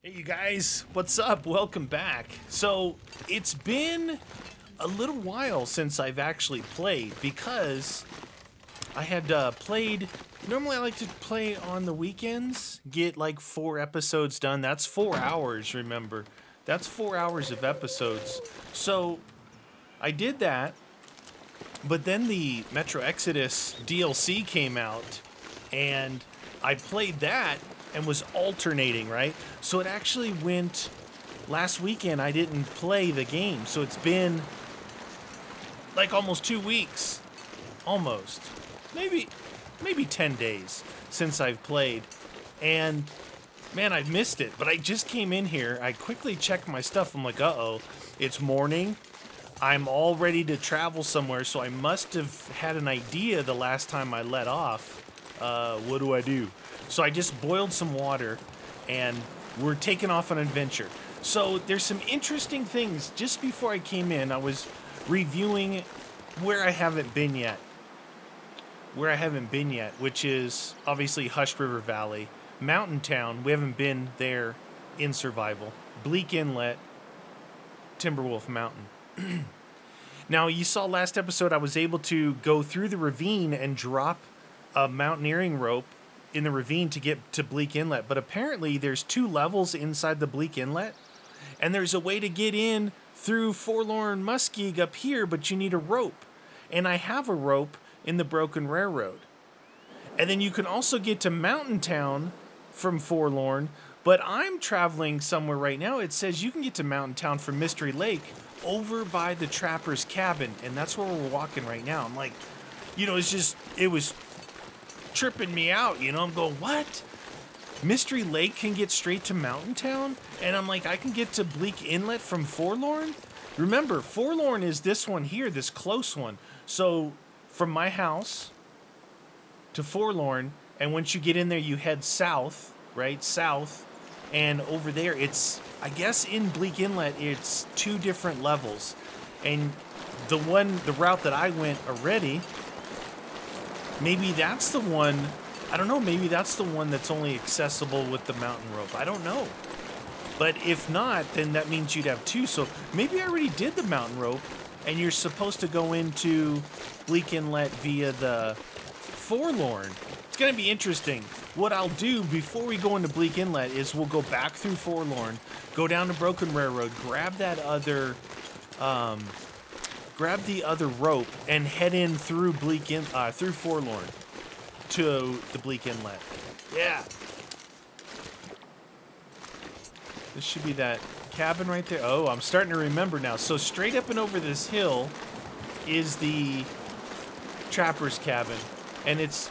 Hey you guys, what's up? Welcome back. So, it's been a little while since I've actually played because I had played. Normally, I like to play on the weekends, get like 4 episodes done. That's 4 hours, remember? That's 4 hours of episodes. So, I did that, but then the Metro Exodus DLC came out, and I played that and was alternating, right? So it actually went last weekend. I didn't play the game, so it's been like almost 2 weeks, almost, maybe 10 days since I've played, and man, I missed it. But I just came in here. I quickly checked my stuff. I'm like, uh-oh, it's morning. I'm all ready to travel somewhere, so I must have had an idea the last time I let off. What do I do? So I just boiled some water, and we're taking off on an adventure. So there's some interesting things. Just before I came in, I was reviewing where I haven't been yet. Which is obviously Hushed River Valley. Mountain Town, we haven't been there in survival. Bleak Inlet, Timberwolf Mountain. Now, you saw last episode I was able to go through the ravine and drop a mountaineering rope in the ravine to get to Bleak Inlet. But apparently there's 2 levels inside the Bleak Inlet, and there's a way to get in through Forlorn Muskeg up here, but you need a rope. And I have a rope in the Broken Railroad. And then you can also get to Mountain Town from Forlorn, but I'm traveling somewhere right now. It says you can get to Mountain Town from Mystery Lake over by the Trapper's Cabin, and that's where we're walking right now. I'm like, it was tripping me out, I'm going, what? Mystery Lake can get straight to Mountain Town? And I'm like, I can get to Bleak Inlet from Forlorn? Remember, Forlorn is this one here, this close one. So, from my house to Forlorn, and once you get in there, you head south, right? South. And over there, it's, I guess in Bleak Inlet, it's 2 different levels. And the route that I went already, maybe that's the one, I don't know, maybe that's the one that's only accessible with the mountain rope. I don't know. But if not, then that means you'd have 2. So maybe I already did the mountain rope, and you're supposed to go into Bleak Inlet via the Forlorn. It's going to be interesting. What I'll do before we go into Bleak Inlet is we'll go back through Forlorn, go down to Broken Railroad, grab the other rope, and head in through through Forlorn to the Bleak Inlet. Yeah. This should be that cabin right there. Oh, I'm starting to remember now. So straight up and over this hill is the Trapper's Cabin, and it's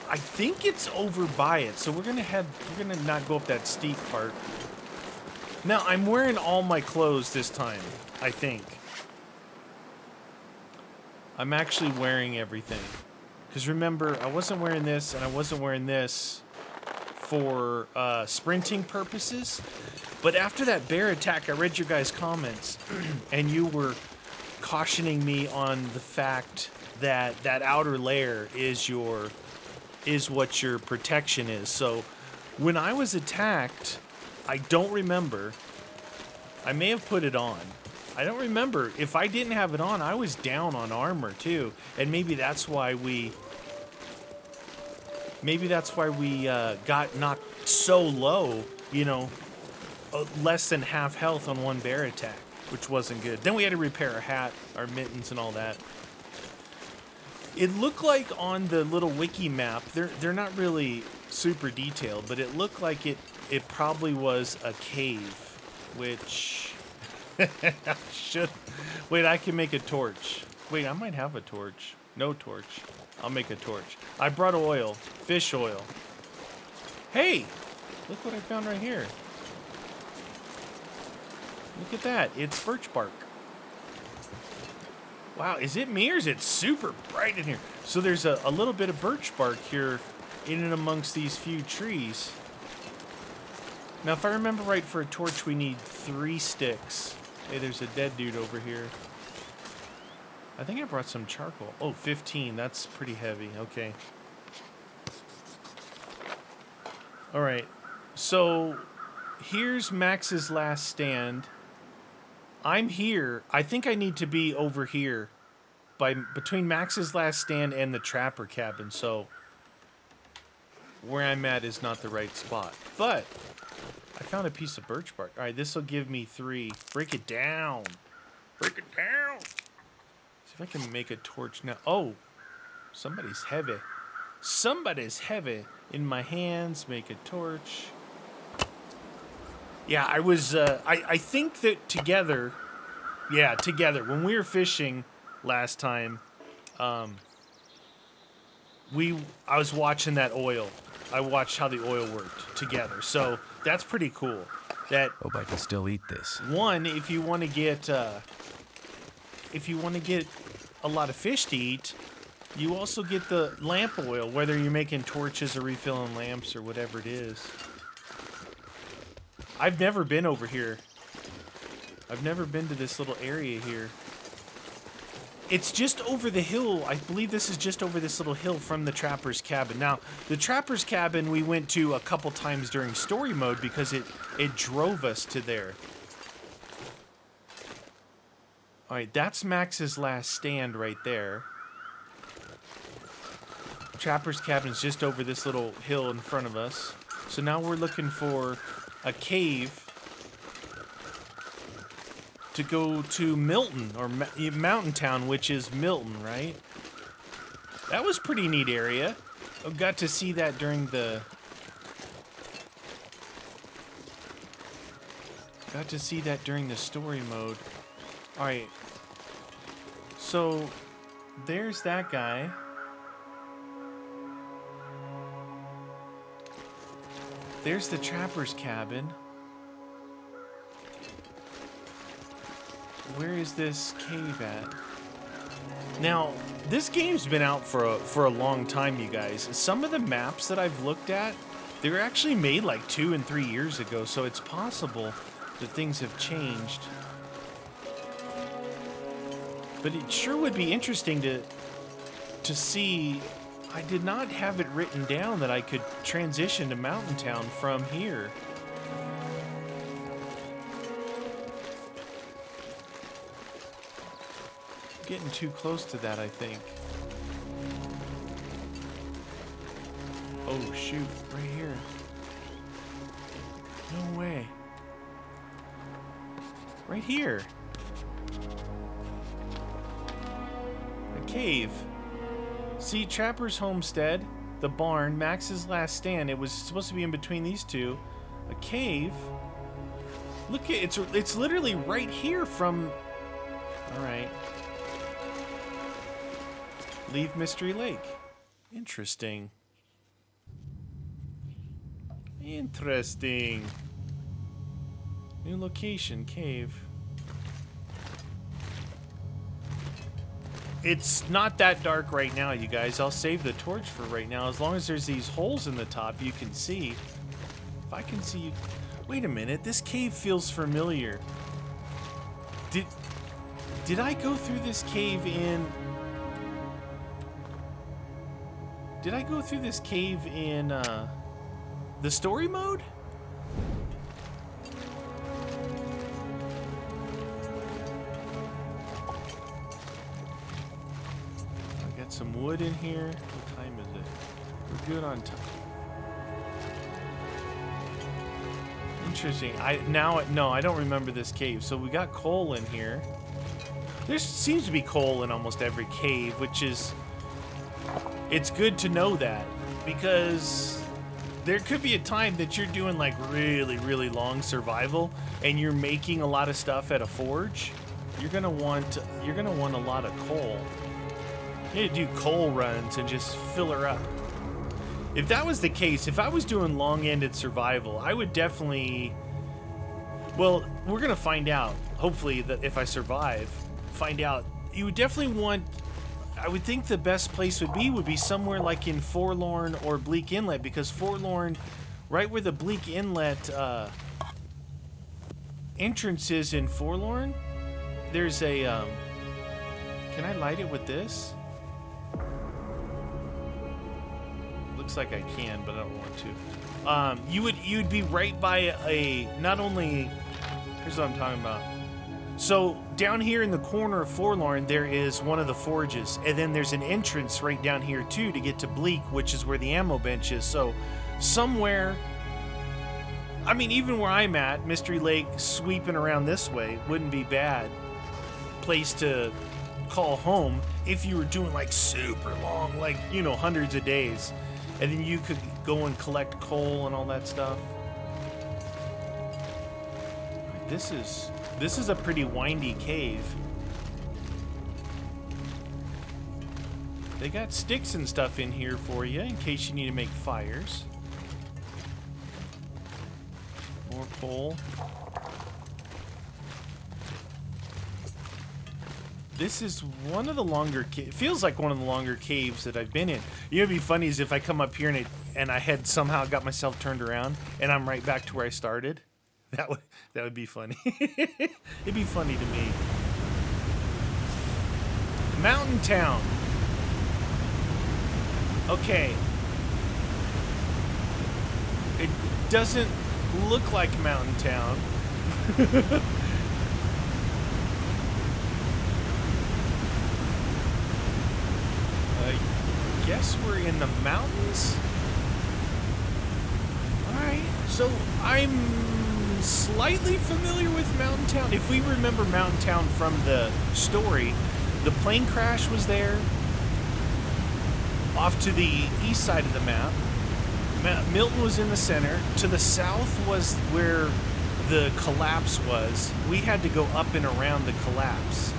I think it's over by it. So we're gonna not go up that steep part. Now I'm wearing all my clothes this time, I think. I'm actually wearing everything. Because remember, I wasn't wearing this, and I wasn't wearing this for sprinting purposes. But after that bear attack, I read your guys' comments, and you were cautioning me on the fact that that outer layer is what your protection is. So when I was attacked, I don't remember. I may have put it on. I don't remember. If I didn't have it on, I was down on armor too. And maybe that's why we got knocked so low, less than half health on one bear attack, which wasn't good. Then we had to repair our hat, our mittens, and all that. It looked like on the little wiki map, they're not really super detailed, but it looked like it probably was a cave, which wait, I can make a torch. Wait, I might have a torch. No torch. I'll make a torch. I brought oil, fish oil. Hey, look what I found right here. Look at that. It's birch bark. Wow, is it me or is it super bright in here? So there's a little bit of birch bark here in and amongst these few trees. Now, if I remember right, for a torch, we need 3 sticks. Hey, there's a dead dude over here. I think I brought some charcoal. Oh, 15. That's pretty heavy. Okay. All right. So here's Max's last stand. I'm here. I think I need to be over here between Max's last stand and the trapper cabin. So where I'm at is not the right spot. But I found a piece of birch bark. All right, this will give me 3. Break it down. Break it down. See if I can make a torch now. Oh, somebody's heavy. Somebody's heavy. In my hands, make a torch. Yeah, I was, I think that together, when we were fishing last time, I was watching that oil. I watched how the oil worked together. So that's pretty cool. Hope I can still eat this. One, if you want to get a lot of fish to eat, you also get the lamp oil, whether you're making torches or refilling lamps or whatever it is. I've never been over here. I've never been to this little area here. It's just over the hill. I believe this is just over this little hill from the trapper's cabin. Now, the trapper's cabin we went to a couple times during story mode because it drove us to there. All right, that's Max's last stand right there. Trapper's cabin is just over this little hill in front of us. So now we're looking for a cave to go to Milton, or Mountain Town, which is Milton, right? That was a pretty neat area. I got to see that during the... story mode. Alright. So, there's that guy. There's the trapper's cabin. Where is this cave at? Now, this game's been out for a long time, you guys. Some of the maps that I've looked at, they were actually made like 2 and 3 years ago, so it's possible that things have changed. But it sure would be interesting to see. I did not have it written down that I could transition to Mountain Town from here. Getting too close to that, I think. Oh, shoot. Right here. No way. Right here. A cave. See, Trapper's Homestead, the barn, Max's last stand. It was supposed to be in between these two. A cave. Look at it's literally right here from... Alright. Leave Mystery Lake. Interesting. Interesting. New location, cave. It's not that dark right now, you guys. I'll save the torch for right now. As long as there's these holes in the top, you can see. If I can see... Wait a minute. This cave feels familiar. Did I go through this cave in... Did I go through this cave in, the story mode? I got some wood in here. What time is it? We're good on time. Interesting. No, I don't remember this cave. So we got coal in here. There seems to be coal in almost every cave, which is... It's good to know that, because there could be a time that you're doing like really, really long survival and you're making a lot of stuff at a forge. You're gonna want a lot of coal. You need to do coal runs and just fill her up. If that was the case, if I was doing long-ended survival, I would definitely... Well, we're gonna find out, hopefully, that if I survive, find out. You would definitely want... I would think the best place would be somewhere like in Forlorn or Bleak Inlet, because Forlorn, right where the Bleak Inlet entrance is in Forlorn, there's a, can I light it with this? Looks like I can, but I don't want to. You'd be right by not only. Here's what I'm talking about. So down here in the corner of Forlorn, there is one of the forges, and then there's an entrance right down here too to get to Bleak, which is where the ammo bench is. So somewhere, I mean, even where I'm at, Mystery Lake, sweeping around this way wouldn't be bad place to call home if you were doing like super long, like, you know, hundreds of days, and then you could go and collect coal and all that stuff. This is a pretty windy cave. They got sticks and stuff in here for you in case you need to make fires. More coal. This is one of the longer it feels like one of the longer caves that I've been in. You know, it'd be funny is if I come up here and I had somehow got myself turned around and I'm right back to where I started. That would be funny. It'd be funny to me. Mountain Town. Okay. It doesn't look like Mountain Town. I guess we're in the mountains. Alright, so I'm slightly familiar with Mountain Town. If we remember Mountain Town from the story, the plane crash was there. Off to the east side of the map. Milton was in the center. To the south was where the collapse was. We had to go up and around the collapse.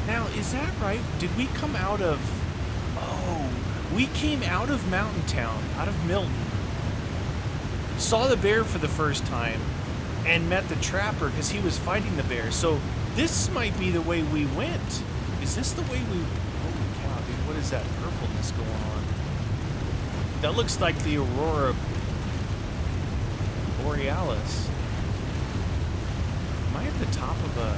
Now, is that right? Did we come out of... Oh, we came out of Mountain Town, out of Milton. Saw the bear for the first time and met the trapper because he was fighting the bear. So this might be the way we went. Is this the way we... Holy cow, dude, what is that purpleness going on? That looks like the Aurora Borealis. Am I at the top of a...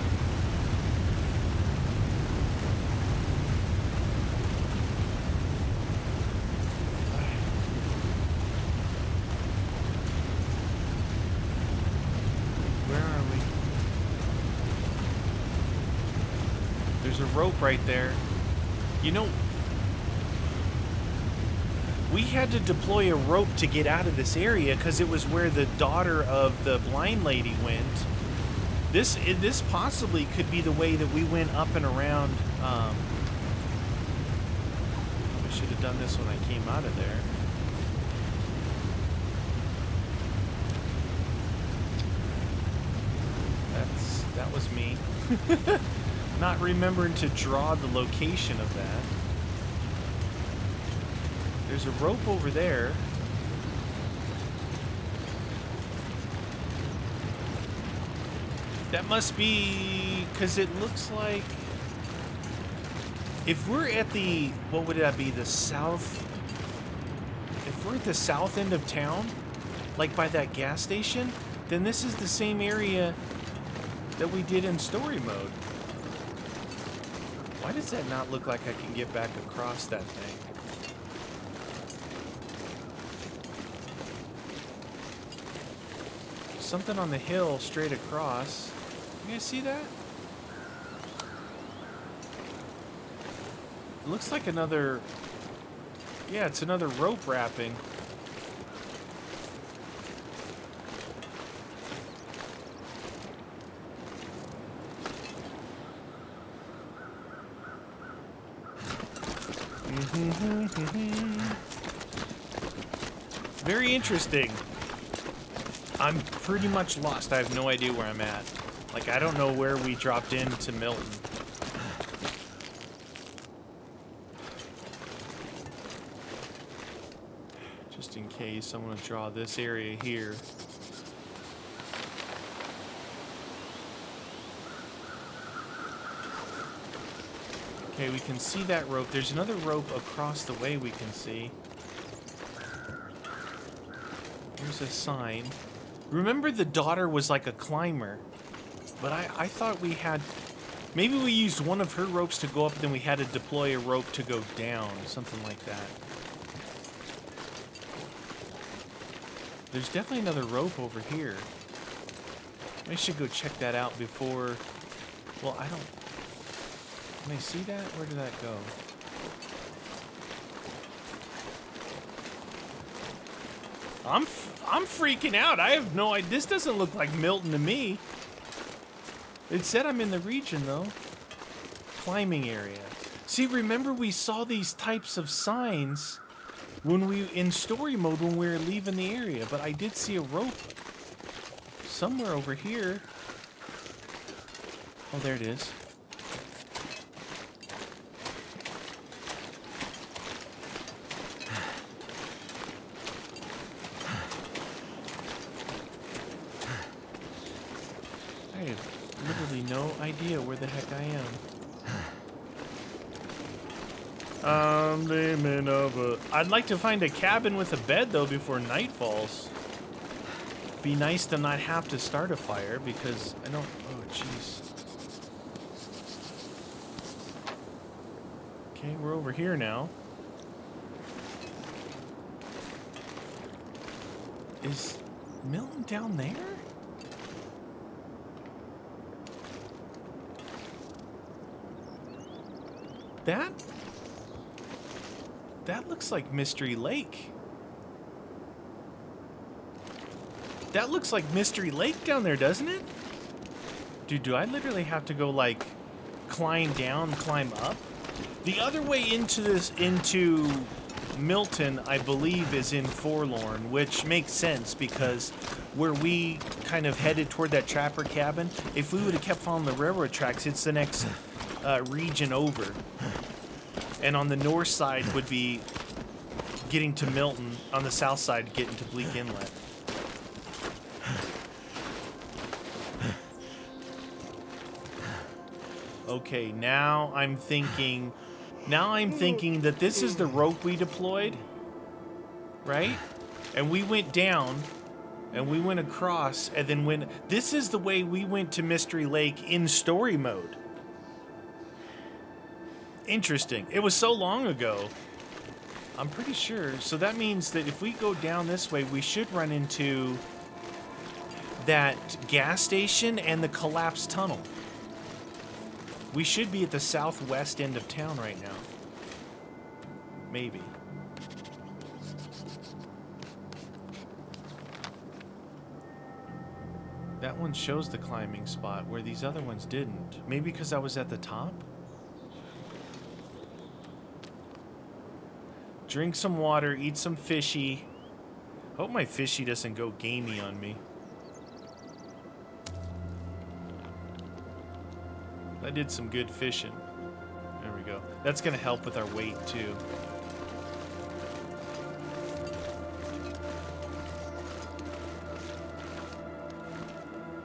There's a rope right there. You know, we had to deploy a rope to get out of this area because it was where the daughter of the blind lady went. This possibly could be the way that we went up and around. I should have done this when I came out of there. That was me. Not remembering to draw the location of that. There's a rope over there. That must be... because it looks like... If we're at the... what would that be? The south... If we're at the south end of town, like by that gas station, then this is the same area that we did in story mode. Why does that not look like I can get back across that thing? Something on the hill straight across. You guys see that? It looks like another... Yeah, it's another rope wrapping. Very interesting. I'm pretty much lost. I have no idea where I'm at. Like, I don't know where we dropped into Milton. Just in case, I'm going to draw this area here. Okay, we can see that rope. There's another rope across the way we can see. There's a sign. Remember the daughter was like a climber, but I thought we had... Maybe we used one of her ropes to go up, then we had to deploy a rope to go down, something like that. There's definitely another rope over here. I should go check that out before... Well, I don't... Can I see that? Where did that go? I'm freaking out. I have no idea. This doesn't look like Milton to me. It said I'm in the region, though. Climbing area. See, remember we saw these types of signs when we, in story mode, when we were leaving the area. But I did see a rope somewhere over here. Oh, there it is. I have literally no idea where the heck I am. I'm dreaming of a... I'd like to find a cabin with a bed, though, before night falls. Be nice to not have to start a fire, because I don't... Oh, jeez. Okay, we're over here now. Is Milton down there? That looks like Mystery Lake. That looks like Mystery Lake down there, doesn't it? Dude, do I literally have to go, like, climb down, climb up? The other way into Milton, I believe, is in Forlorn, which makes sense because where we kind of headed toward that trapper cabin, if we would have kept following the railroad tracks, it's the next region over. And on the north side would be getting to Milton, on the south side getting to Bleak Inlet. Okay, now I'm thinking that this is the rope we deployed, right? And we went down, and we went across, and then this is the way we went to Mystery Lake in story mode. Interesting. It was so long ago. I'm pretty sure. So that means that if we go down this way, we should run into that gas station and the collapsed tunnel. We should be at the southwest end of town right now. Maybe. That one shows the climbing spot where these other ones didn't. Maybe because I was at the top? Drink some water, eat some fishy. Hope my fishy doesn't go gamey on me. I did some good fishing. There we go. That's gonna help with our weight too.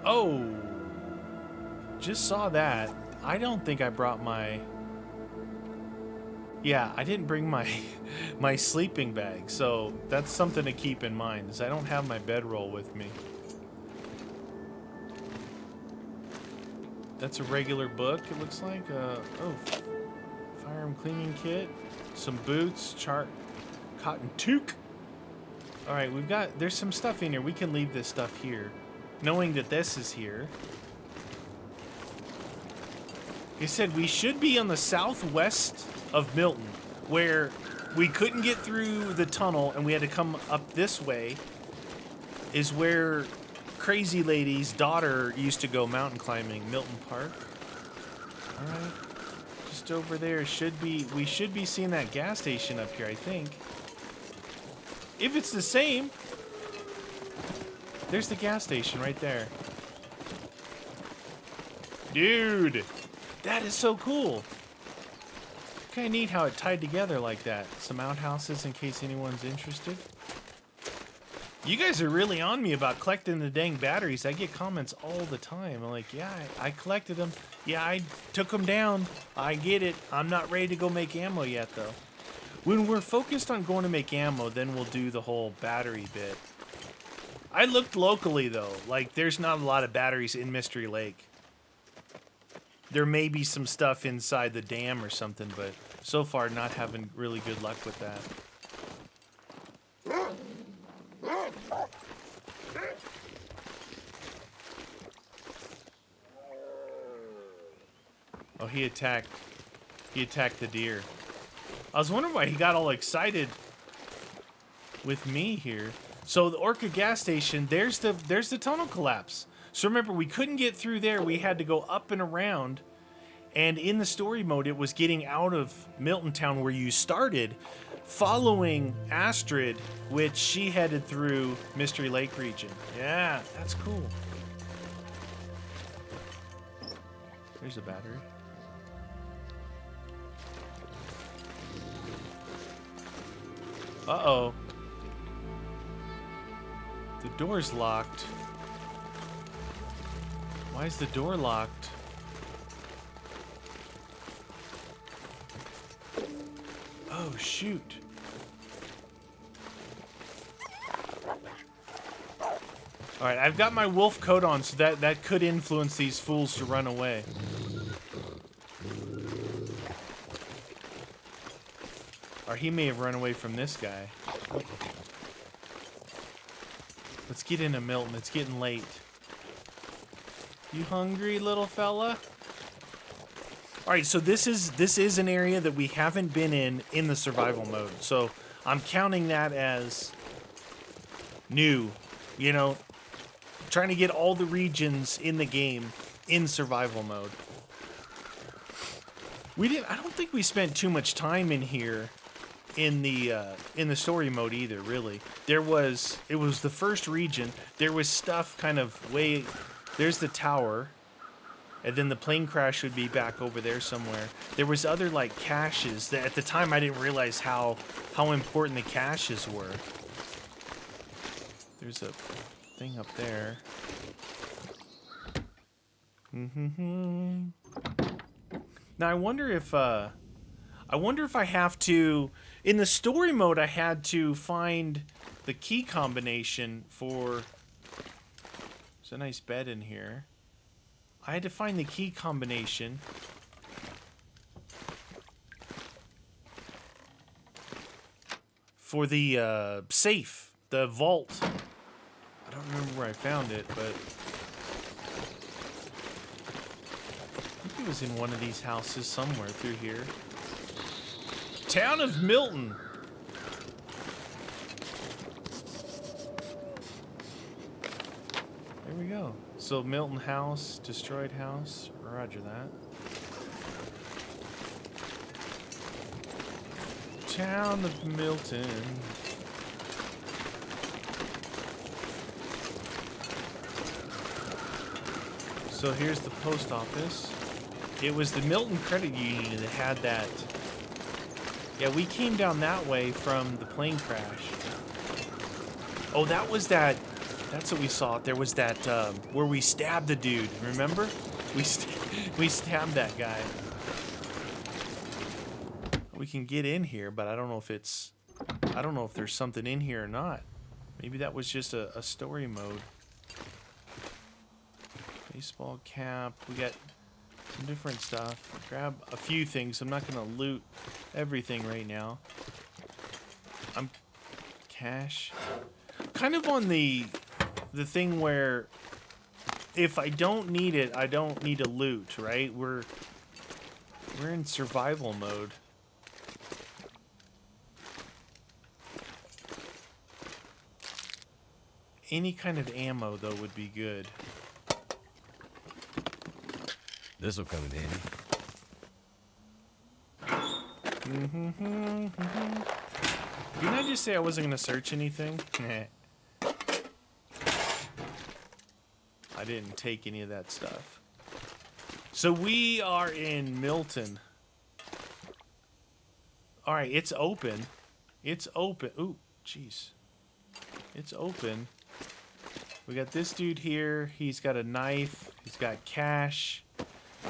Oh! Just saw that. I don't think I brought my... Yeah, I didn't bring my sleeping bag, so that's something to keep in mind, is I don't have my bedroll with me. That's a regular book, it looks like. Oh, firearm cleaning kit, some boots, cotton toque. All right, there's some stuff in here. We can leave this stuff here, knowing that this is here. He said we should be on the southwest of Milton, where we couldn't get through the tunnel and we had to come up this way, is where Crazy Lady's daughter used to go mountain climbing, Milton Park. All right, just over there we should be seeing that gas station up here, I think. If it's the same, there's the gas station right there. Dude, that is so cool. Kind of neat how it tied together like that. Some outhouses in case anyone's interested. You guys are really on me about collecting the dang batteries. I get comments all the time. I'm like, yeah, I collected them. Yeah, I took them down. I get it. I'm not ready to go make ammo yet, though. When we're focused on going to make ammo, then we'll do the whole battery bit. I looked locally, though. Like, there's not a lot of batteries in Mystery Lake. There may be some stuff inside the dam or something, but so far not having really good luck with that. Oh, he attacked the deer. I was wondering why he got all excited with me here. So the ORCA gas station, there's the tunnel collapse. So remember, we couldn't get through there. We had to go up and around. And in the story mode, it was getting out of MILTON Town where you started, following Astrid, which she headed through Mystery Lake region. Yeah, that's cool. There's a battery. Uh-oh. The door's locked. Why is the door locked? Oh, shoot. Alright, I've got my wolf coat on, so that could influence these fools to run away. Or he may have run away from this guy. Let's get into MILTON. It's getting late. You hungry, little fella? Alright, so this is an area that we haven't been in the survival mode. So I'm counting that as new. You know, trying to get all the regions in the game in survival mode. I don't think we spent too much time in here in the story mode either, really. It was the first region. There was stuff kind of way, there's the tower, and then the plane crash would be back over there somewhere. There was other like caches that at the time I didn't realize how important the caches were. There's a thing up there. Now I wonder if I have to, in the story mode, I had to find the key combination for, there's a nice bed in here. I had to find the key combination for the safe, the vault. I don't remember where I found it, but I think it was in one of these houses somewhere through here. Town of MILTON. There we go. So MILTON house, destroyed house. Roger that. Town of MILTON. So here's the post office. It was the MILTON Credit Union that had that. Yeah, we came down that way from the plane crash. Oh, that was that. That's what we saw. There was that where we stabbed the dude. Remember? We stabbed that guy. We can get in here, but I don't know if it's. I don't know if there's something in here or not. Maybe that was just a story mode. Baseball cap. We got some different stuff. Grab a few things. I'm not gonna loot everything right now. I'm cash. Kind of on the thing where if I don't need it, I don't need to loot, right? We're in survival mode. Any kind of ammo though would be good. This'll come in handy. Didn't I just say I wasn't gonna search anything? I didn't take any of that stuff. So we are in MILTON. Alright, it's open. It's open. Ooh, jeez. It's open. We got this dude here. He's got a knife. He's got cash.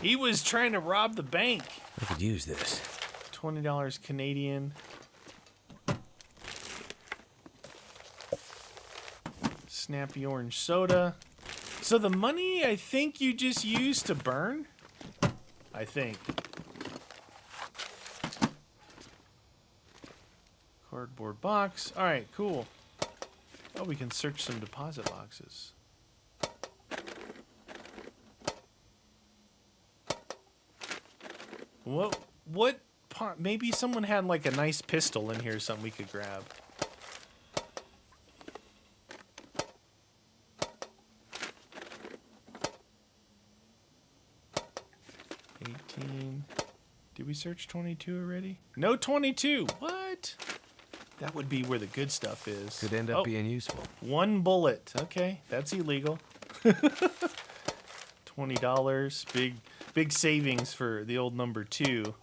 He was trying to rob the bank. I could use this. $20 Canadian. Snappy orange soda. So the money, I think you just used to burn? I think. Cardboard box. Alright, cool. Oh, we can search some deposit boxes. What maybe someone had like a nice pistol in here or something we could grab. Did we search 22 already? No 22. What? That would be where the good stuff is. Could end up being useful. 1 bullet. Okay, that's illegal. $20. Big savings for the old number 2.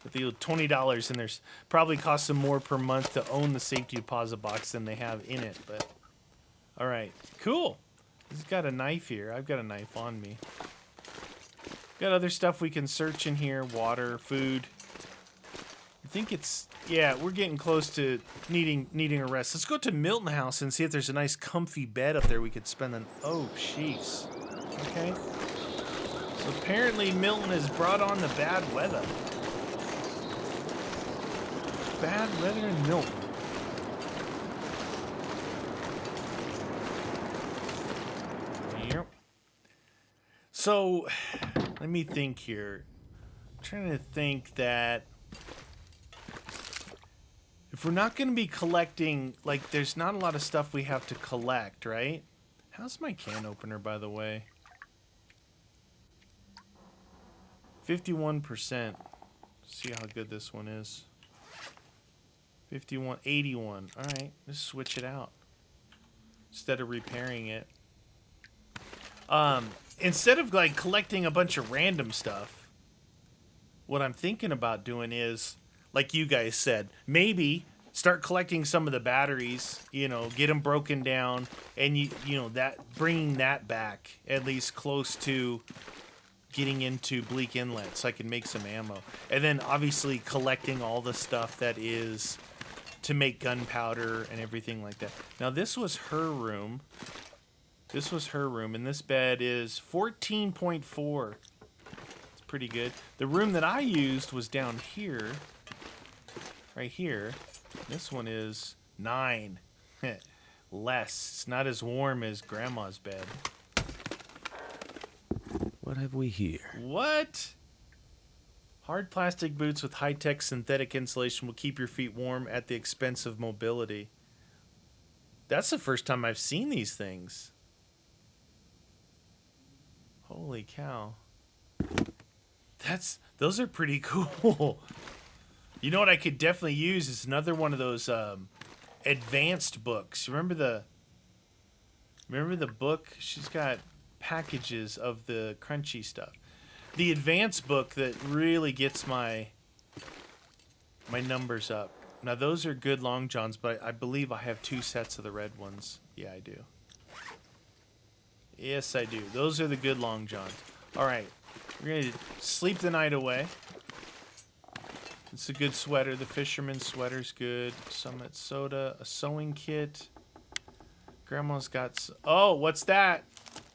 But the old $20, and there's probably costs them more per month to own the safety deposit box than they have in it. But all right, cool. He's got a knife here. I've got a knife on me. Got other stuff we can search in here. Water, food. I think it's, yeah, we're getting close to needing a rest. Let's go to Milton House and see if there's a nice comfy bed up there we could spend an, oh, jeez. Okay. So apparently Milton has brought on the bad weather. Bad weather in Milton. Yep. So, let me think here. I'm trying to think that if we're not going to be collecting, like, there's not a lot of stuff we have to collect, right? How's my can opener, by the way? 51%. See how good this one is. 51, 81. All right, let's switch it out instead of repairing it. Instead of like collecting a bunch of random stuff, what I'm thinking about doing is, like you guys said, maybe start collecting some of the batteries, you know, get them broken down, and you know that bringing that back at least close to getting into Bleak Inlet so I can make some ammo. And then obviously collecting all the stuff that is to make gunpowder and everything like that. Now this was her room. This was her room, and this bed is 14.4. It's pretty good. The room that I used was down here, right here. This one is 9. Less. It's not as warm as Grandma's bed. What have we here? What? Hard plastic boots with high-tech synthetic insulation will keep your feet warm at the expense of mobility. That's the first time I've seen these things. Holy cow. Those are pretty cool. You know what I could definitely use is another one of those advanced books. Remember the book? She's got packages of the crunchy stuff. The advanced book that really gets my numbers up. Now those are good long johns, but I believe I have 2 sets of the red ones. Yeah, I do. Yes, I do. Those are the good long johns. All right, we're gonna sleep the night away. It's a good sweater. The fisherman's sweater's good. Summit soda, a sewing kit. Grandma's got. Oh, what's that?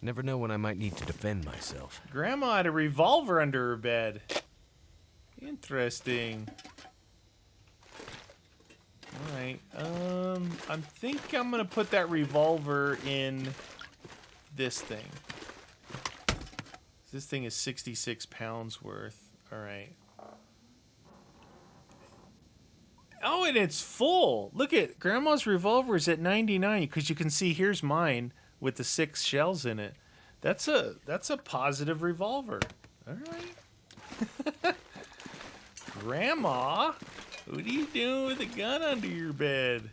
Never know when I might need to defend myself. Grandma had a revolver under her bed. Interesting. All right. I think I'm gonna put that revolver in this thing. This thing is 66 pounds worth. All right. Oh, and it's full. Look at Grandma's revolver is at 99 because you can see here's mine with the 6 shells in it. That's a positive revolver. All right. Grandma, what are you doing with a gun under your bed?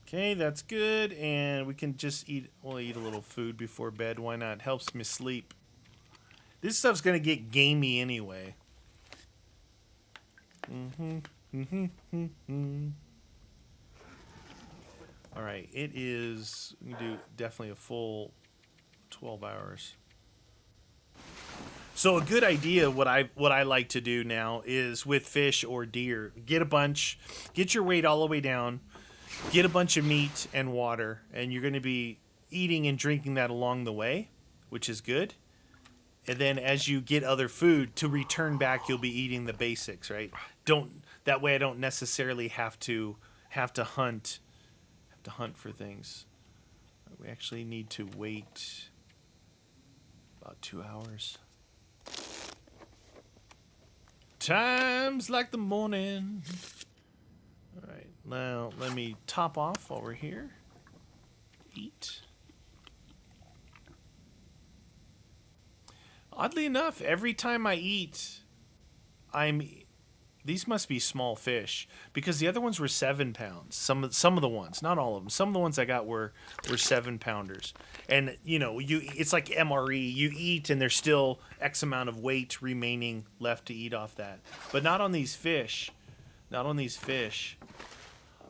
Okay, that's good, and we can just eat. We'll eat a little food before bed. Why not? It helps me sleep. This stuff's gonna get gamey anyway. All right, it is. We can do definitely a full 12 hours. So a good idea, what I like to do now is with fish or deer, get a bunch, get your weight all the way down, get a bunch of meat and water, and you're going to be eating and drinking that along the way, which is good. And then as you get other food to return back, you'll be eating the basics, right? That way I don't necessarily have to hunt for things. We actually need to wait. About 2 hours. Times like the morning. All right, now let me top off while we're here. Eat. Oddly enough, every time I eat, these must be small fish because the other ones were 7 pounds. Some of the ones, not all of them. Some of the ones I got were 7 pounders. And it's like MRE. You eat and there's still X amount of weight remaining left to eat off that. But not on these fish. Not on these fish.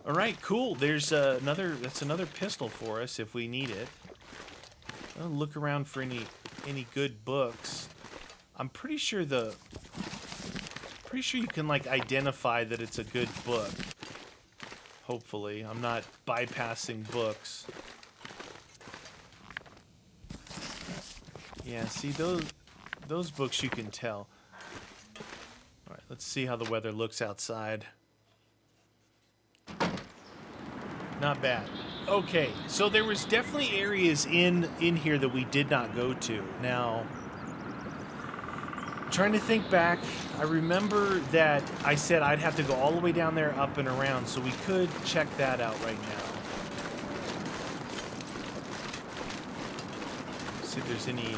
All right, cool. There's another pistol for us if we need it. I'll look around for any good books. I'm pretty sure you can like identify that it's a good book. Hopefully, I'm not bypassing books. Yeah, see those books you can tell. All right, let's see how the weather looks outside. Not bad. Okay, so there was definitely areas in here that we did not go to. Now, trying to think back, I remember that I said I'd have to go all the way down there, up and around, so we could check that out right now. See if there's any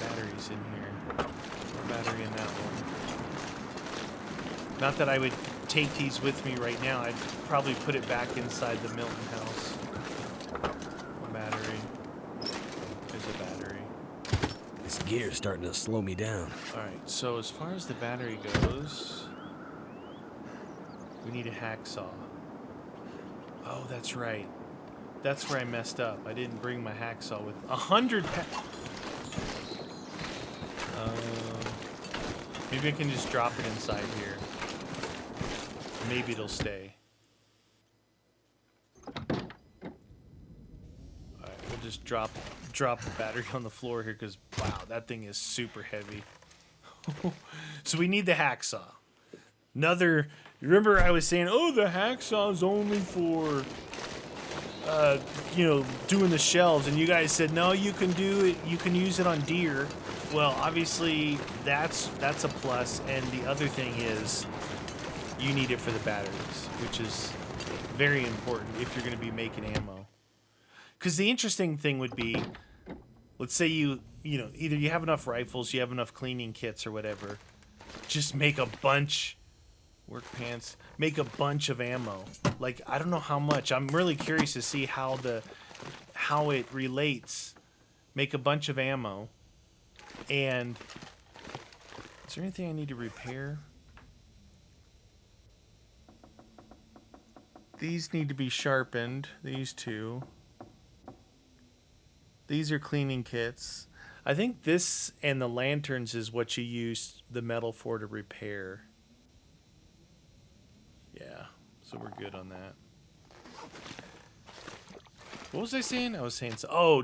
batteries in here. No battery in that one. Not that I would take these with me right now. I'd probably put it back inside the Milton house. A battery. There's a battery. This gear's starting to slow me down. Alright, so as far as the battery goes, we need a hacksaw. Oh, that's right. That's where I messed up. I didn't bring my hacksaw with 100 maybe I can just drop it inside here. Maybe it'll stay. Alright, we'll just drop the battery on the floor here because, wow, that thing is super heavy. So we need the hacksaw. Remember I was saying, oh, the hacksaw's only for, doing the shelves. And you guys said, no, you can do it. You can use it on deer. Well, obviously, that's a plus. And the other thing is, you need it for the batteries, which is very important if you're going to be making ammo. Because the interesting thing would be, let's say either you have enough rifles, you have enough cleaning kits or whatever, just make a bunch, make a bunch of ammo. Like, I don't know how much. I'm really curious to see how it relates. Make a bunch of ammo. And is there anything I need to repair? These need to be sharpened, these two. These are cleaning kits. I think this and the lanterns is what you use the metal for to repair. Yeah, so we're good on that. What was I saying? I was saying,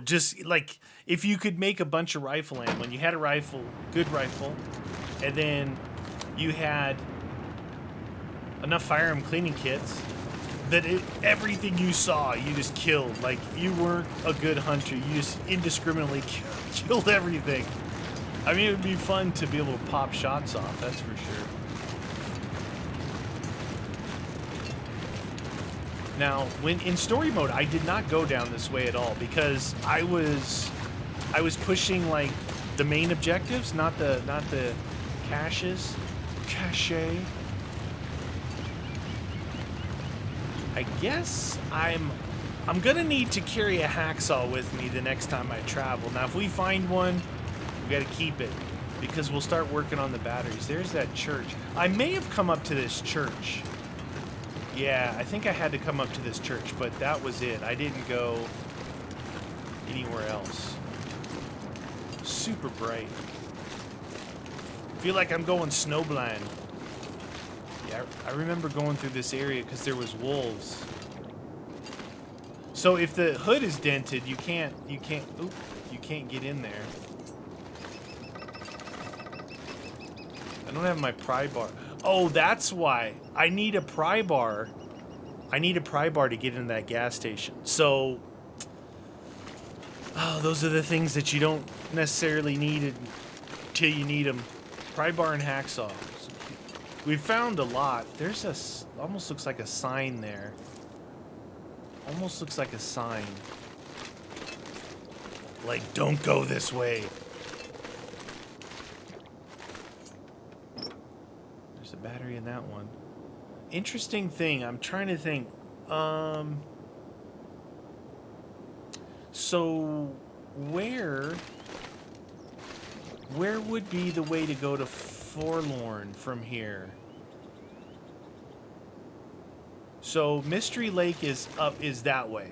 just like if you could make a bunch of rifle ammo, and you had a rifle, good rifle, and then you had enough firearm cleaning kits, that everything you saw, you just killed. Like, you weren't a good hunter. You just indiscriminately killed everything. I mean, it would be fun to be able to pop shots off, that's for sure. Now, when in story mode, I did not go down this way at all because I was pushing like the main objectives, not the caches. Cache. I guess I'm gonna need to carry a hacksaw with me the next time I travel. Now, if we find one, we gotta keep it because we'll start working on the batteries. There's that church. I may have come up to this church. Yeah, I think I had to come up to this church, but that was it. I didn't go anywhere else. Super bright. Feel like I'm going snowblind. Yeah, I remember going through this area because there was wolves. So if the hood is dented, you can't get in there. I don't have my pry bar. Oh, that's why. I need a pry bar. I need a pry bar to get into that gas station. So Oh, those are the things that you don't necessarily need until you need them. Pry bar and hacksaw. We found a lot. There's almost looks like a sign there. Almost looks like a sign. Like, don't go this way. There's a battery in that one. Interesting thing. I'm trying to think. So where would be the way to go to Forlorn from here? So Mystery Lake is that way.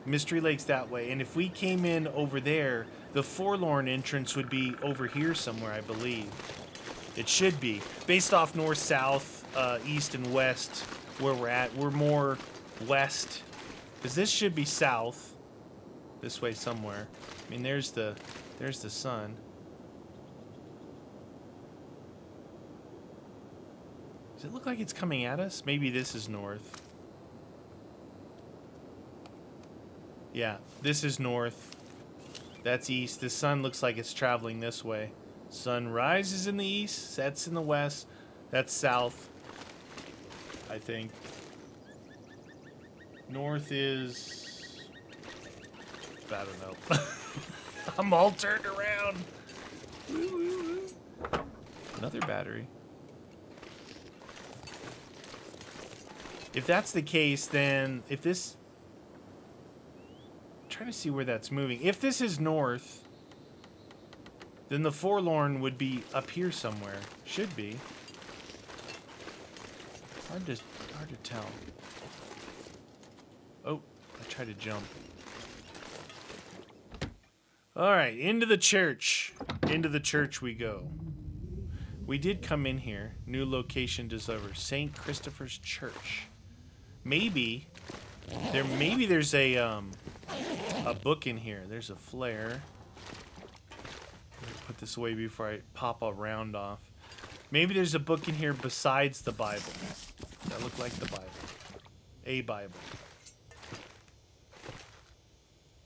Mystery Lake's that way. And if we came in over there, the Forlorn entrance would be over here somewhere, I believe. It should be. Based off north, south, east, and west, where we're at. We're more west. Because this should be south. This way somewhere. I mean, there's the sun. Does it look like it's coming at us? Maybe this is north. Yeah, this is north. That's east. The sun looks like it's traveling this way. Sun rises in the east, sets in the west. That's south, I think. North is... I don't know. I'm all turned around. Another battery. If that's the case, then if this... I'm trying to see where that's moving. If this is north, then the Forlorn would be up here somewhere. Should be. Hard to tell. Oh, I tried to jump. All right, into the church. Into the church we go. We did come in here. New location discovered. St. Christopher's Church. Maybe there's a book in here. There's a flare. Put this away before I pop a round off. Maybe there's a book in here besides the Bible. That looked like the Bible. A Bible.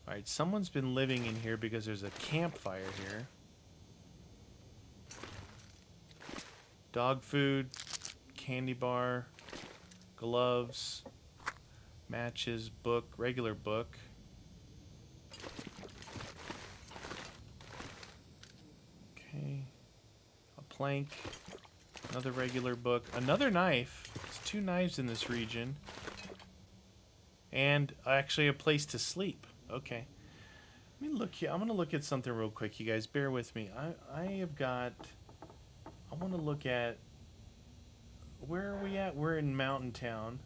Alright, someone's been living in here because there's a campfire here. Dog food, candy bar, gloves, matches, book, regular book. Okay. A plank, another regular book, another knife. There's 2 knives in this region. And actually a place to sleep. Okay. Let me look here. I'm going to look at something real quick, you guys. Bear with me. I want to look at... Where are we at? We're in Mountain Town.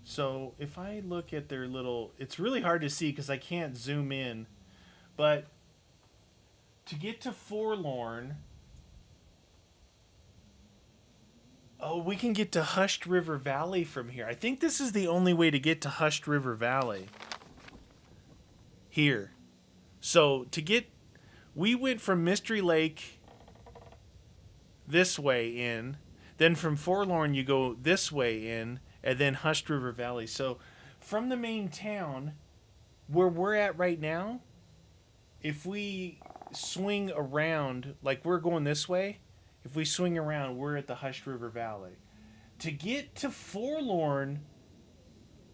So if I look at their little... It's really hard to see because I can't zoom in. But to get to Forlorn... Oh, we can get to Hushed River Valley from here. I think this is the only way to get to Hushed River Valley. Here. So to get... We went from Mystery Lake this way in. Then from Forlorn you go this way in. And then Hushed River Valley. So from the main town where we're at right now, if we swing around, like we're going this way, if we swing around, we're at the Hushed River Valley. To get to Forlorn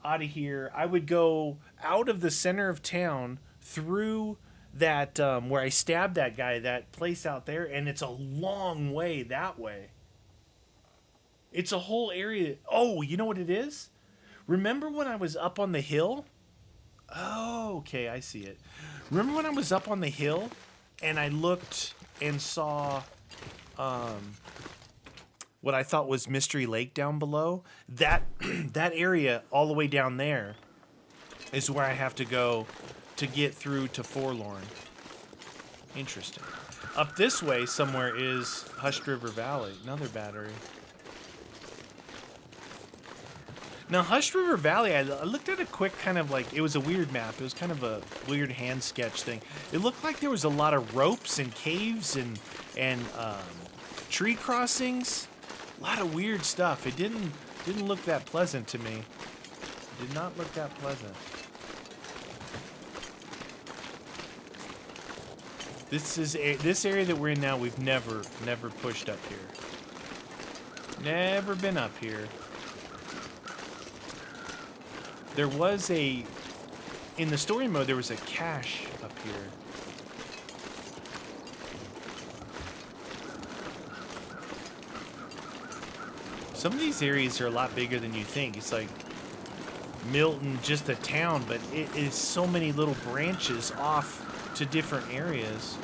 out of here, I would go out of the center of town through that, where I stabbed that guy, that place out there, and it's a long way that way. It's a whole area. Oh, you know what it is? Remember when I was up on the hill? Oh, okay, I see it. Remember when I was up on the hill and I looked and saw what I thought was Mystery Lake down below? That that area all the way down there is where I have to go to get through to Forlorn. Interesting. Up this way somewhere is Hushed River Valley. Another battery. Now, Hushed River Valley, I looked at a quick kind of like, it was a weird map. It was kind of a weird hand sketch thing. It looked like there was a lot of ropes and caves and tree crossings. A lot of weird stuff. It didn't look that pleasant to me. It did not look that pleasant. This area that we're in now. We've never pushed up here. Never been up here. There was in the story mode, there was a cache up here. Some of these areas are a lot bigger than you think. It's like Milton, just a town, but it is so many little branches off to different areas.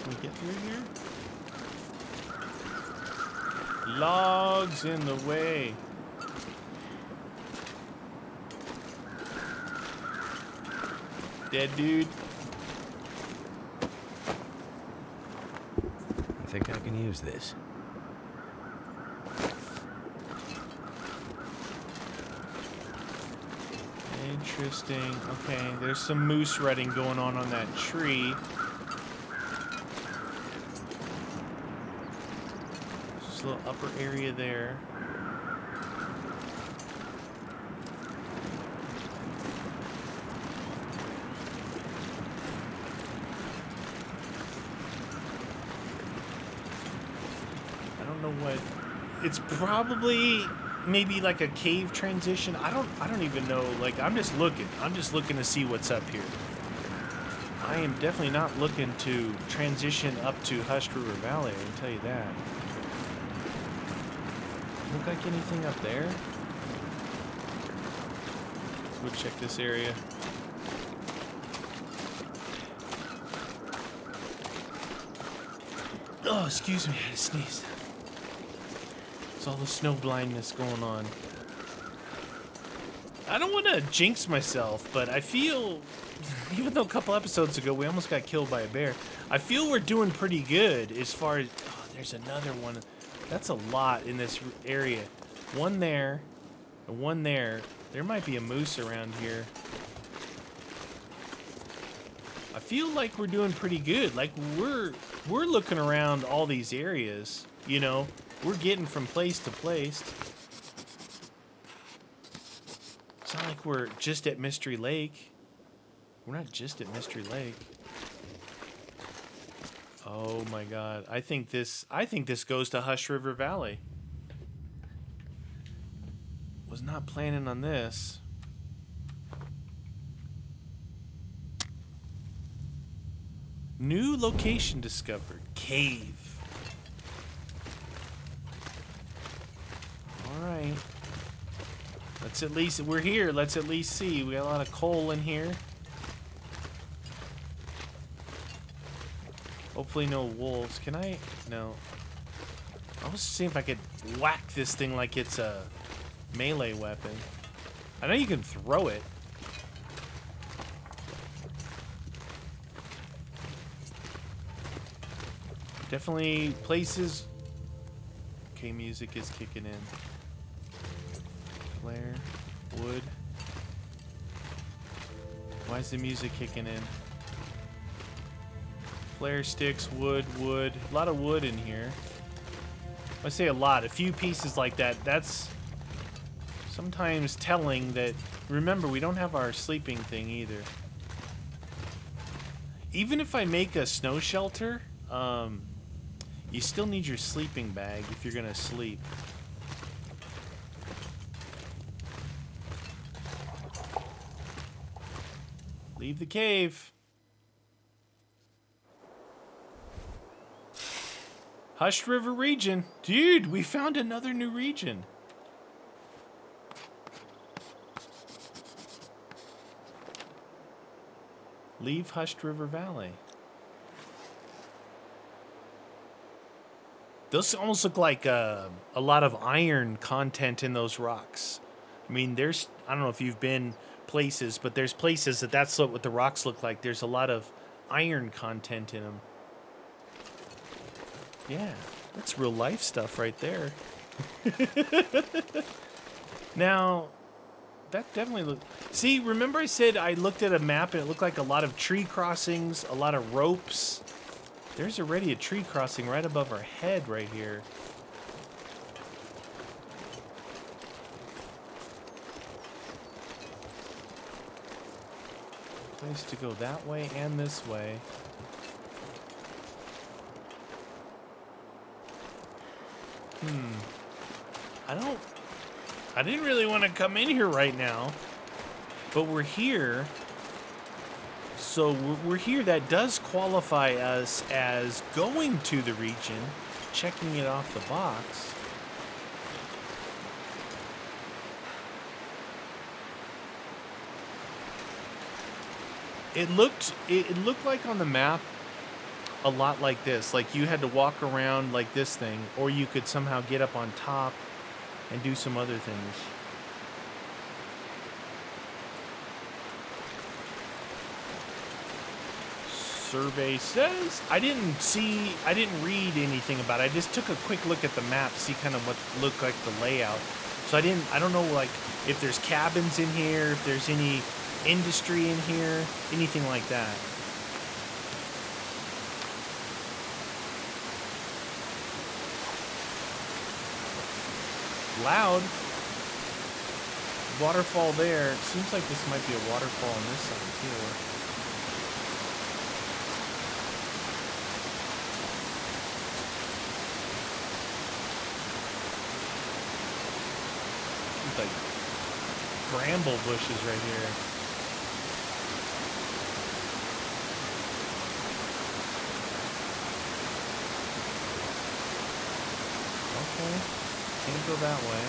Can we get through here? Logs in the way. Dead dude. I think I can use this. Interesting. Okay, there's some moose rutting going on that tree. Just a little upper area there. It's probably maybe like a cave transition. I don't even know. Like, I'm just looking to see what's up here. I am definitely not looking to transition up to Hushed River Valley, I can tell you that. Look like anything up there? Let's go check this area. Oh, excuse me, I had to sneeze. It's all the snow blindness going on. I don't want to jinx myself, but I feel, even though a couple episodes ago we almost got killed by a bear, I feel we're doing pretty good as far as... Oh, there's another one. That's a lot in this area. One there, and one there. There might be a moose around here. I feel like we're doing pretty good. Like, we're looking around all these areas, you know? We're getting from place to place. It's not like we're just at Mystery Lake. We're not just at Mystery Lake. Oh my god. I think this goes to Hushed River Valley. Was not planning on this. New location discovered. Cave. Alright. Let's at least, we're here. Let's at least see. We got a lot of coal in here. Hopefully no wolves. Can I? No. I was seeing if I could whack this thing like it's a melee weapon. I know you can throw it. Definitely places. Okay, music is kicking in. Flare, wood. Why is the music kicking in? Flare sticks, wood. A lot of wood in here. I say a lot, a few pieces like that. That's sometimes telling that, remember, we don't have our sleeping thing either. Even if I make a snow shelter, you still need your sleeping bag if you're gonna sleep. Leave the cave. Hushed River region. Dude, we found another new region. Leave Hushed River Valley. Those almost look like a lot of iron content in those rocks. I mean, there's, I don't know if you've been places, but there's places that's what the rocks look like. There's a lot of iron content in them. Yeah, that's real life stuff right there. Now, that definitely looks... See, remember I said I looked at a map and it looked like a lot of tree crossings, a lot of ropes. There's already a tree crossing right above our head right here. Place to go that way and this way. I didn't really want to come in here right now, but we're here. So we're here. That does qualify us as going to the region, checking it off the box. It looked like on the map a lot like this. Like you had to walk around like this thing, or you could somehow get up on top and do some other things. Survey says I didn't read anything about it. I just took a quick look at the map to see kind of what looked like the layout. So I don't know like if there's cabins in here, if there's any industry in here, anything like that. Loud. Waterfall there. Seems like this might be a waterfall on this side too. Like bramble bushes right here. Okay, can't go that way.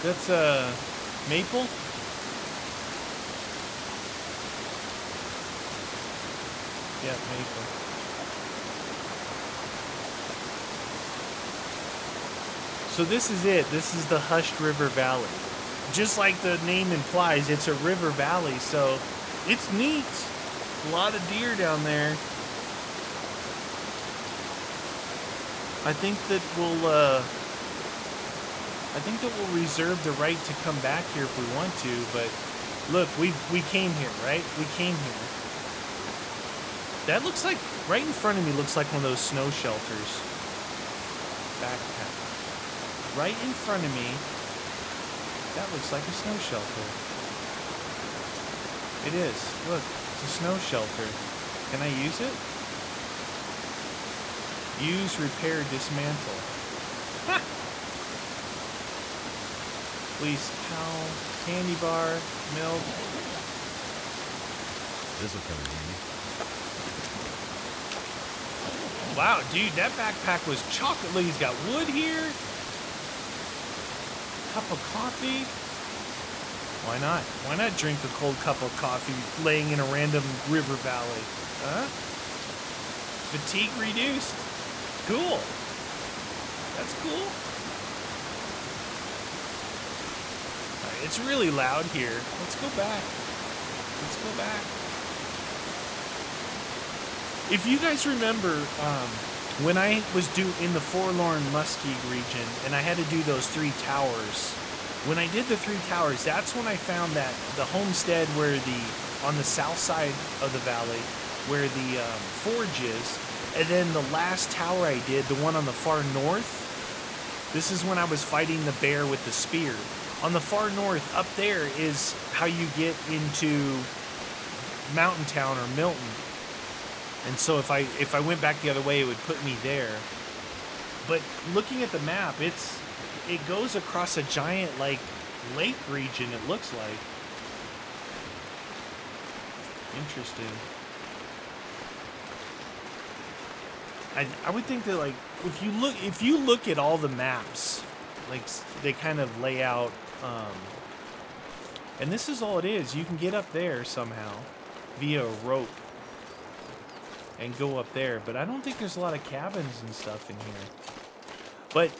That's maple. Yeah, maple. So this is it. This is the hushed river valley. Just like the name implies, it's a river valley, so it's neat. A lot of deer down there. I think that we'll reserve the right to come back here if we want to, but look, we came here, right? We came here. That looks like, right in front of me looks like one of those snow shelters. Backpack. Right in front of me, that looks like a snow shelter. It is. Look, it's a snow shelter. Can I use it? Use, repair, dismantle. Ha! Please, cow, candy bar, milk. This'll come in handy. Wow, dude, that backpack was chocolate. Look, he's got wood here. Cup of coffee. Why not? Why not drink a cold cup of coffee laying in a random river valley? Huh? Fatigue reduced. Cool. That's cool. All right, it's really loud here. Let's go back. Let's go back. If you guys remember, when I was in the Forlorn Muskie region, and I had to do those 3 towers, when I did the 3 towers, that's when I found that the homestead on the south side of the valley, where the forge is, and then the last tower I did, the one on the far north, this is when I was fighting the bear with the spear. On the far north, up there is how you get into Mountain Town or Milton. And so if I went back the other way, it would put me there. But looking at the map, it goes across a giant like lake region. It looks like. Interesting. I would think that like if you look at all the maps, like they kind of lay out. And this is all it is. You can get up there somehow via a rope. And go up there, but I don't think there's a lot of cabins and stuff in here. But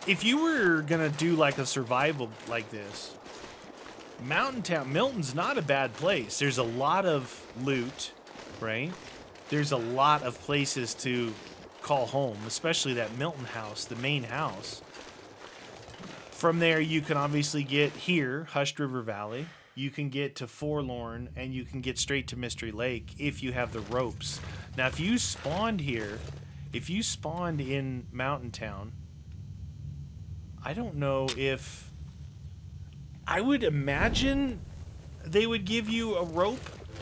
if you were gonna do like a survival like this, Milton's not a bad place. There's a lot of loot, right? There's a lot of places to call home, especially that Milton house, the main house. From there, you can obviously get here, Hushed River Valley. You can get to Forlorn, and you can get straight to Mystery Lake if you have the ropes. Now, if you spawned here, if you spawned in Mountain Town, I don't know if... I would imagine they would give you a rope,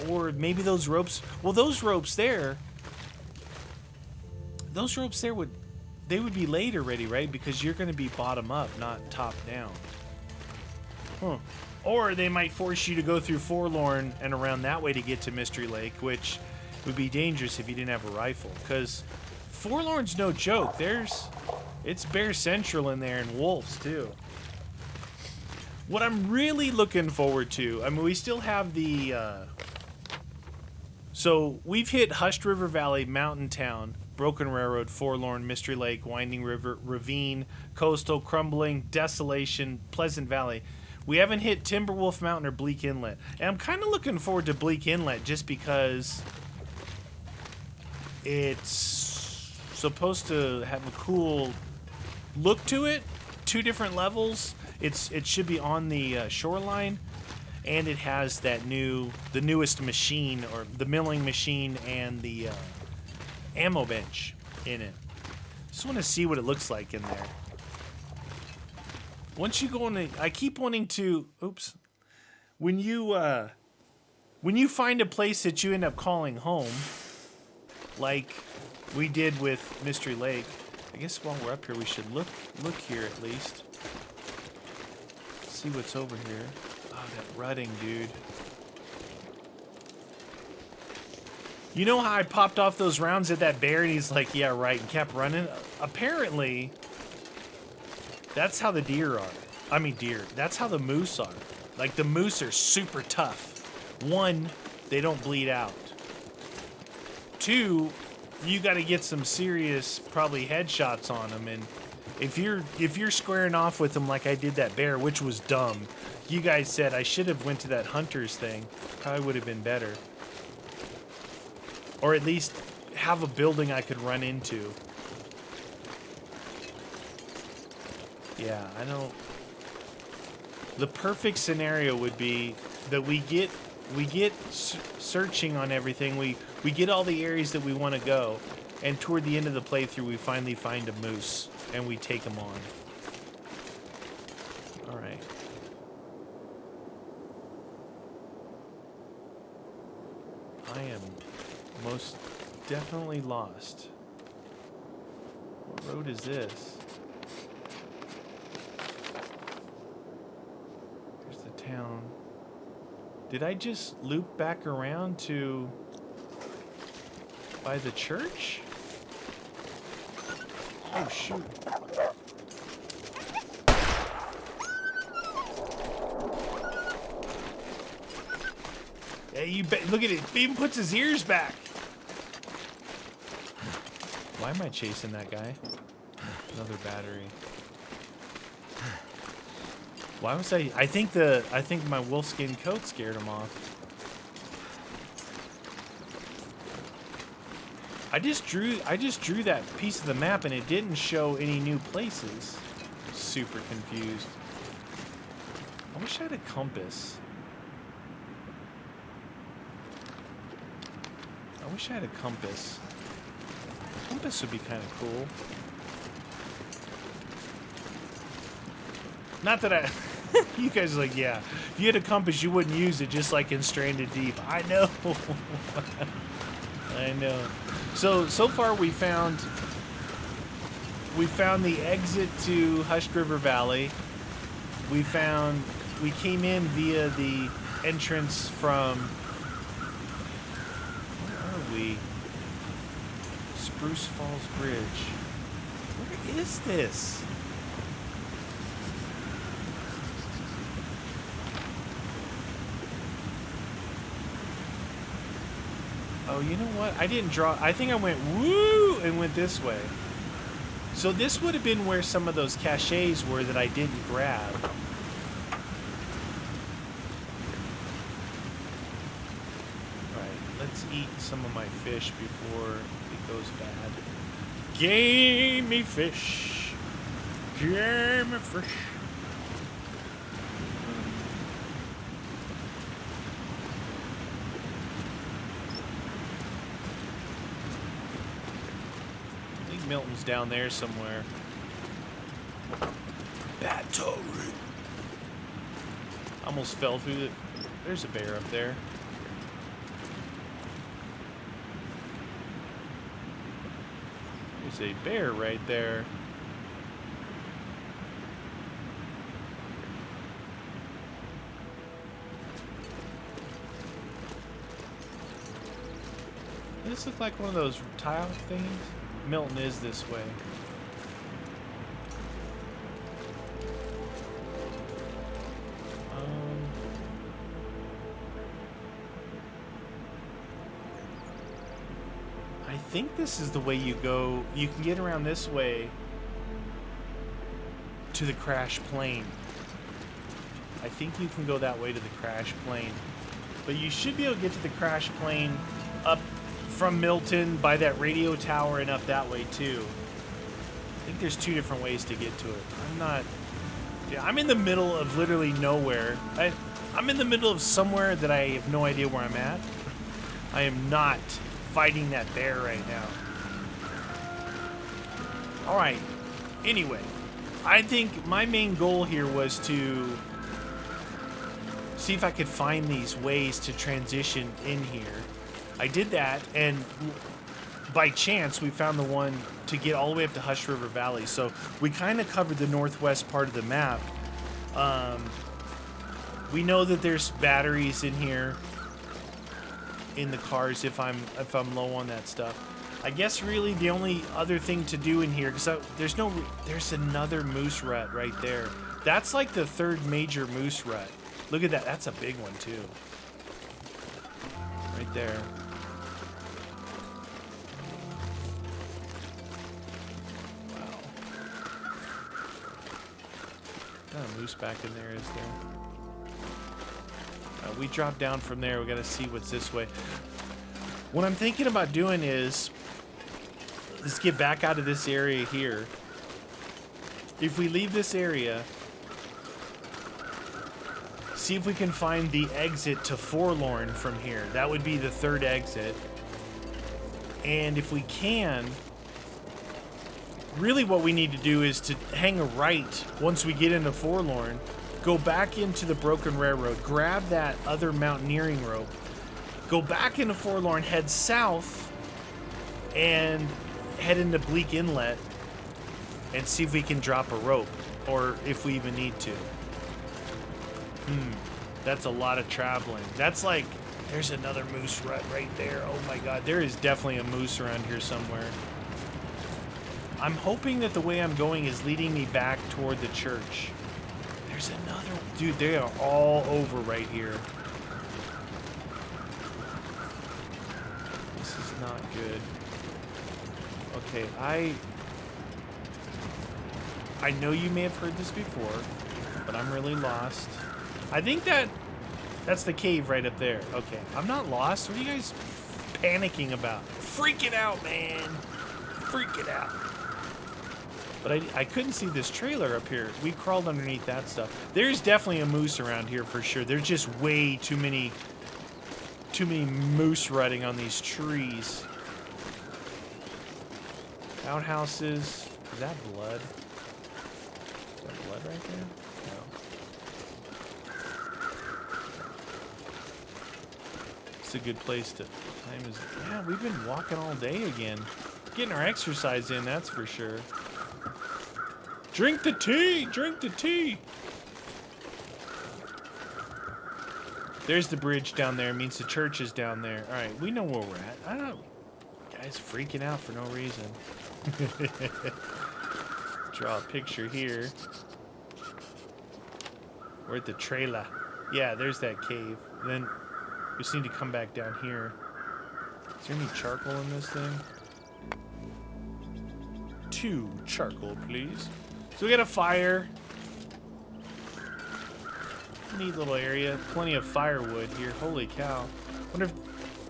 or maybe those ropes... Well, those ropes there would... They would be laid already, right? Because you're going to be bottom up, not top down. Huh. Or they might force you to go through Forlorn and around that way to get to Mystery Lake, which would be dangerous if you didn't have a rifle. Because Forlorn's no joke. It's Bear Central in there, and wolves too. What I'm really looking forward to, I mean, we still have the... So we've hit Hushed River Valley, Mountain Town, Broken Railroad, Forlorn, Mystery Lake, Winding River, Ravine, Coastal, Crumbling, Desolation, Pleasant Valley. We haven't hit Timberwolf Mountain or Bleak Inlet. And I'm kind of looking forward to Bleak Inlet just because it's supposed to have a cool look to it. 2 different levels. It should be on the shoreline, and it has the newest machine, or the milling machine, and the ammo bench in it. Just want to see what it looks like in there. Once you go in, I keep wanting to. Oops. When you find a place that you end up calling home, like we did with Mystery Lake. I guess while we're up here, we should look here at least. See what's over here. Oh, that rutting, dude. You know how I popped off those rounds at that bear and he's like, yeah, right, and kept running? Apparently, that's how the deer are. I mean deer. That's how the moose are. Like, the moose are super tough. 1, they don't bleed out. 2, you got to get some serious, probably headshots on them, and if you're squaring off with them like I did that bear, which was dumb. You guys said I should have went to that hunter's thing. Probably would have been better. Or at least have a building I could run into. Yeah, I don't... The perfect scenario would be that we get searching on everything. We get all the areas that we want to go, and toward the end of the playthrough, we finally find a moose, and we take them on. All right. I am most definitely lost. What road is this? There's the town. Did I just loop back around to by the church? Oh shoot. Hey, you bet. Look at it. He even puts his ears back. Why am I chasing that guy? Another battery. Why was I think my wolfskin coat scared him off. I just drew that piece of the map and it didn't show any new places. Super confused. I wish I had a compass. I wish I had a compass. A compass would be kind of cool. Not that I... You guys are like, yeah. If you had a compass, you wouldn't use it, just like in Stranded Deep. I know. I know. So far we found the exit to Hushed River Valley. We came in via the entrance from... Where are we? Spruce Falls Bridge. Where is this? Oh, you know what? I didn't draw. I think I went woo and went this way. So this would have been where some of those caches were that I didn't grab. Alright, let's eat some of my fish before it goes bad. Gamey fish. Gamey fish. Milton's down there somewhere. Battery. Almost fell through the... There's a bear up there. There's a bear right there. Does this look like one of those tile things? Milton is this way. I think this is the way you go. You can get around this way to the crash plane. I think you can go that way to the crash plane. But you should be able to get to the crash plane up from Milton by that radio tower and up that way too. I think there's two different ways to get to it. I'm in the middle of literally nowhere. I'm in the middle of somewhere that I have no idea where I'm at. I am not fighting that bear right now. Alright. Anyway, I think my main goal here was to see if I could find these ways to transition in here. I did that, and by chance, we found the one to get all the way up to Hush River Valley. So we kind of covered the northwest part of the map. We know that there's batteries in here in the cars if I'm low on that stuff. I guess really the only other thing to do in here, because there's another moose rut right there. That's like the third major moose rut. Look at that. That's a big one too. Right there. Not a moose back in there, is there? We drop down from there. We got to see what's this way. What I'm thinking about doing is let's get back out of this area here. If we leave this area, see if we can find the exit to Forlorn from here. That would be the third exit. And if we can, really what we need to do is to hang a right once we get into Forlorn, go back into the Broken Railroad, grab that other mountaineering rope, go back into Forlorn, head south, and head into Bleak Inlet, and see if we can drop a rope, or if we even need to. That's a lot of traveling. That's like, there's another moose rut right there. Oh my god, there is definitely a moose around here somewhere. I'm hoping that the way I'm going is leading me back toward the church. There's another... Dude, they are all over right here. This is not good. Okay, I know you may have heard this before, but I'm really lost. I think that's the cave right up there. Okay, I'm not lost. What are you guys panicking about? Freaking out, man. Freaking out. But I couldn't see this trailer up here. We crawled underneath that stuff. There's definitely a moose around here for sure. There's just way too many moose rutting on these trees. Outhouses. Is that blood? Is that blood right there? No. It's a good place to... Yeah, we've been walking all day again. Getting our exercise in, that's for sure. Drink the tea! Drink the tea! There's the bridge down there. It means the church is down there. Alright, we know where we're at. I don't know. Guys freaking out for no reason. Draw a picture here. We're at the trailer. Yeah, there's that cave. And then we just need to come back down here. Is there any charcoal in this thing? 2 charcoal, please. So we got a fire. Neat little area. Plenty of firewood here. Holy cow. Wonder if...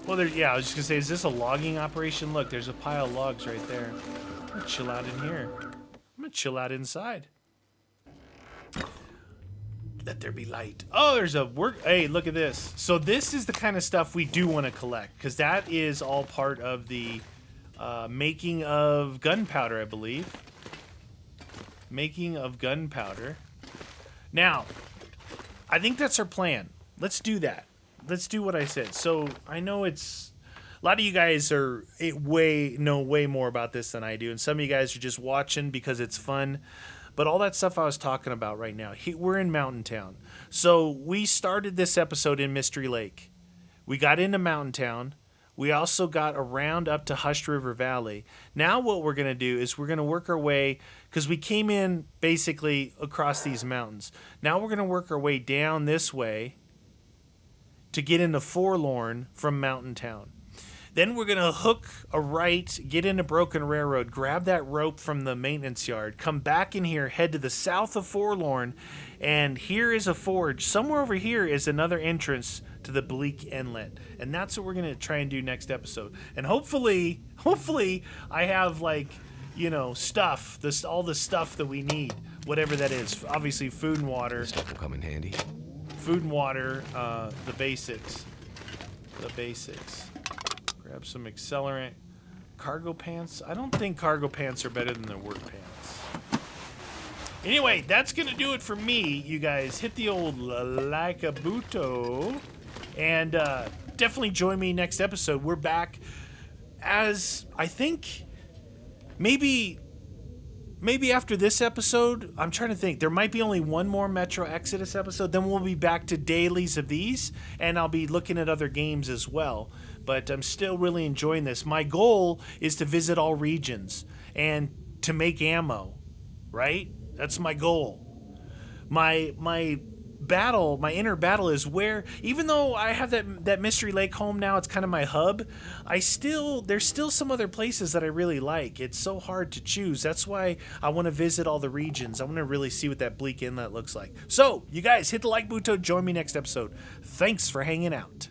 Well, there... Yeah, I was just gonna say, is this a logging operation? Look, there's a pile of logs right there. I'm gonna chill out in here. I'm gonna chill out inside. Let there be light. Oh, there's a work... Hey, look at this. So this is the kind of stuff we do want to collect, because that is all part of the making of gunpowder, I believe. Making of gunpowder. Now, I think that's our plan. Let's do that. Let's do what I said. So I know it's a lot of you guys know way more about this than I do, and some of you guys are just watching because it's fun. But all that stuff I was talking about right now, we're in Mountain Town. So we started this episode in Mystery Lake. We got into Mountain Town. We also got around up to Hushed River Valley. Now what we're going to do is we're going to work our way, because we came in basically across these mountains. Now we're going to work our way down this way to get into Forlorn from Mountain Town. Then we're going to hook a right, get into Broken Railroad, grab that rope from the maintenance yard, come back in here, head to the south of Forlorn, and here is a forge. Somewhere over here is another entrance to the Bleak Inlet. And that's what we're going to try and do next episode. And hopefully I have stuff, all the stuff that we need, whatever that is. Obviously food and water. This stuff will come in handy. Food and water, the basics. Grab some accelerant. Cargo pants. I don't think cargo pants are better than their work pants. Anyway, that's going to do it for me, you guys. Hit the old like a buto. And definitely join me next episode. We're back as, I think, maybe after this episode, I'm trying to think. There might be only one more Metro Exodus episode. Then we'll be back to dailies of these. And I'll be looking at other games as well. But I'm still really enjoying this. My goal is to visit all regions and to make ammo, right? That's my goal. My inner battle is where, even though I have that Mystery Lake home now, it's kind of my hub, there's still some other places that I really like. It's so hard to choose. That's why I want to visit all the regions. I want to really see what that Bleak Inlet looks like. So, you guys, hit the like button, join me next episode. Thanks for hanging out.